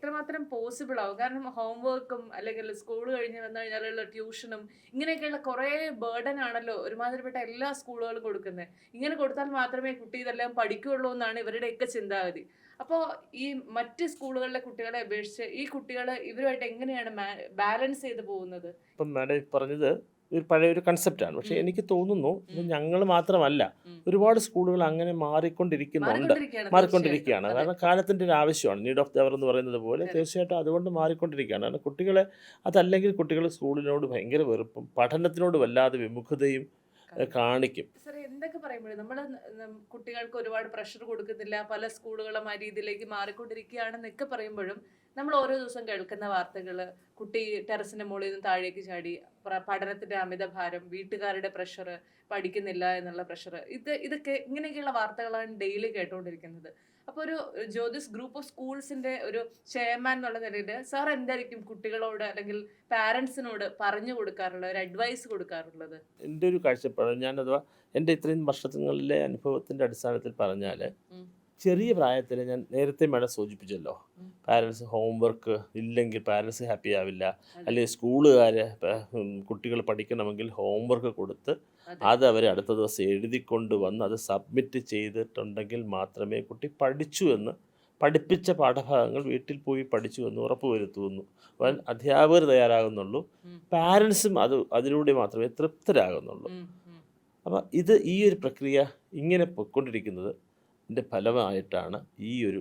എത്രമാത്രം പോസിബിൾ ആവും? കാരണം ഹോംവർക്കും അല്ലെങ്കിൽ സ്കൂൾ കഴിഞ്ഞ് വന്നു കഴിഞ്ഞാലുള്ള ട്യൂഷനും ഇങ്ങനെയൊക്കെയുള്ള കുറേ ബർഡൻ ആണല്ലോ ഒരുമാതിരിപ്പെട്ട എല്ലാ സ്കൂളുകളും കൊടുക്കുന്നത്. ഇങ്ങനെ കൊടുത്താൽ മാത്രമേ കുട്ടി ഇതെല്ലാം പഠിക്കുകയുള്ളൂ എന്നാണ് ഇവരുടെയൊക്കെ ചിന്താഗതി. അപ്പോൾ ഈ മറ്റ് സ്കൂളുകളിലെ കുട്ടികളെ അപേക്ഷിച്ച് ഈ കുട്ടികൾ ഇവരുമായിട്ട് എങ്ങനെയാണ് ബാലൻസ് ചെയ്ത് പോകുന്നത്? ഇപ്പം മാഡം പറഞ്ഞത് ഒരു പഴയൊരു കൺസെപ്റ്റാണ്. പക്ഷേ ഉം, എനിക്ക് തോന്നുന്നു ഇത് ഉം, ഞങ്ങൾ മാത്രമല്ല, ഉം. ഒരുപാട് സ്കൂളുകൾ അങ്ങനെ മാറിക്കൊണ്ടിരിക്കുന്നുണ്ട്. മാറിക്കൊണ്ടിരിക്കുകയാണ് തീർച്ചയായിട്ടും. മാറിക്കൊണ്ടിരിക്കുകയാണ്. അതെ. കാരണം കാലത്തിൻ്റെ ഒരു ആവശ്യമാണ്. നീഡ് ഓഫ് ദി അവർ എന്ന് പറയുന്നത് പോലെ Correct. തീർച്ചയായിട്ടും അതുകൊണ്ട് മാറിക്കൊണ്ടിരിക്കുകയാണ്. കാരണം കുട്ടികളെ അതല്ലെങ്കിൽ കുട്ടികൾ സ്കൂളിനോട് ഭയങ്കര വെറുപ്പും പഠനത്തിനോട് വല്ലാതെ വിമുഖതയും കാണിക്കും. സാറേ എന്തൊക്കെ പറയുമ്പോഴും നമ്മൾ കുട്ടികൾക്ക് ഒരുപാട് പ്രഷർ കൊടുക്കുന്നില്ല, പല സ്കൂളുകളും ആ രീതിയിലേക്ക് മാറിക്കൊണ്ടിരിക്കുകയാണെന്നൊക്കെ പറയുമ്പോഴും നമ്മൾ ഓരോ ദിവസം കേൾക്കുന്ന വാർത്തകൾ, കുട്ടി ടെറസിന്റെ മുകളിൽ നിന്ന് താഴേക്ക് ചാടി, പഠനത്തിന്റെ അമിതഭാരം, വീട്ടുകാരുടെ പ്രഷർ, പഠിക്കുന്നില്ല എന്നുള്ള പ്രഷർ, ഇതൊക്കെ ഇങ്ങനെയൊക്കെയുള്ള വാർത്തകളാണ് ഡെയിലി കേട്ടുകൊണ്ടിരിക്കുന്നത്. അപ്പോൾ ഒരു ജ്യോതിസ് ഗ്രൂപ്പ് ഓഫ് സ്കൂൾസിന്റെ ഒരു ചെയർമാൻ എന്നുള്ള നിലയിൽ സാർ എന്തായിരിക്കും കുട്ടികളോട് അല്ലെങ്കിൽ പാരൻസിനോട് പറഞ്ഞു കൊടുക്കാറുള്ളത്, ഒരു അഡ്വൈസ് കൊടുക്കാറുള്ളത്? എൻ്റെ ഒരു കാഴ്ചപ്പാട് ഞാനഥവാ എൻ്റെ ഇത്രയും വർഷങ്ങളിലെ അനുഭവത്തിൻ്റെ അടിസ്ഥാനത്തിൽ പറഞ്ഞാൽ, ഉം, ചെറിയ പ്രായത്തിൽ ഞാൻ നേരത്തെ മേഡം സൂചിപ്പിച്ചല്ലോ, ഉം. പാരൻസ് ഹോംവർക്ക് ഇല്ലെങ്കിൽ പാരൻസ് ഹാപ്പി ആവില്ല. അതെ, അല്ലെങ്കിൽ സ്കൂളുകാർ കുട്ടികൾ പഠിക്കണമെങ്കിൽ ഹോംവർക്ക് കൊടുത്ത് അതെ. അത് അവർ അടുത്ത ദിവസം എഴുതിക്കൊണ്ട് വന്ന് അത് സബ്മിറ്റ് ചെയ്തിട്ടുണ്ടെങ്കിൽ മാത്രമേ കുട്ടി പഠിച്ചു എന്ന്, പഠിപ്പിച്ച പാഠഭാഗങ്ങൾ വീട്ടിൽ പോയി പഠിച്ചു എന്ന് ഉറപ്പുവരുത്തുന്നു അധ്യാപകർ തയ്യാറാകുന്നുള്ളൂ. ഉം, പാരൻസും അതിലൂടെ മാത്രമേ തൃപ്തരാകുന്നുള്ളൂ. ഉം, ഉം, അപ്പം ഈ ഒരു പ്രക്രിയ ഇങ്ങനെ പൊയ്ക്കൊണ്ടിരിക്കുന്നത് ൻ്റെ ഫലമായിട്ടാണ് ഈ ഒരു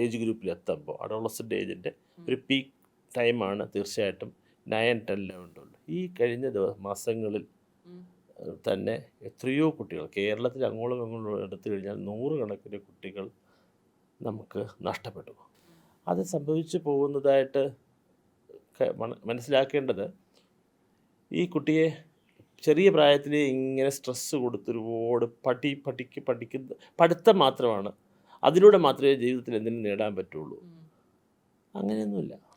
ഏജ് ഗ്രൂപ്പിലെത്തുമ്പോൾ അഡോളസൻ്റ് ഏജിൻ്റെ ഉം, ഒരു പീക്ക് ടൈമാണ് തീർച്ചയായിട്ടും 9, 10, 11. ഈ കഴിഞ്ഞ മാസങ്ങളിൽ ഉം. തന്നെ എത്രയോ കുട്ടികൾ കേരളത്തിൽ അങ്ങോളം ഇങ്ങോളം എടുത്തു കഴിഞ്ഞാൽ നൂറുകണക്കിന് കുട്ടികൾ നമുക്ക് നഷ്ടപ്പെട്ടു. അത് സംഭവിച്ചു പോകുന്നതായിട്ട് മനസ്സിലാക്കേണ്ടത്, ഈ കുട്ടിയെ ചെറിയ പ്രായത്തിൽ ഇങ്ങനെ സ്ട്രെസ്സ് കൊടുത്ത് ഒരുപാട് പഠിക്കുന്ന പഠിത്തം മാത്രമാണ്, അതിലൂടെ മാത്രമേ ജീവിതത്തിൽ എന്തെങ്കിലും നേടാൻ പറ്റുള്ളൂ. ഉം. അങ്ങനെയൊന്നുമില്ല.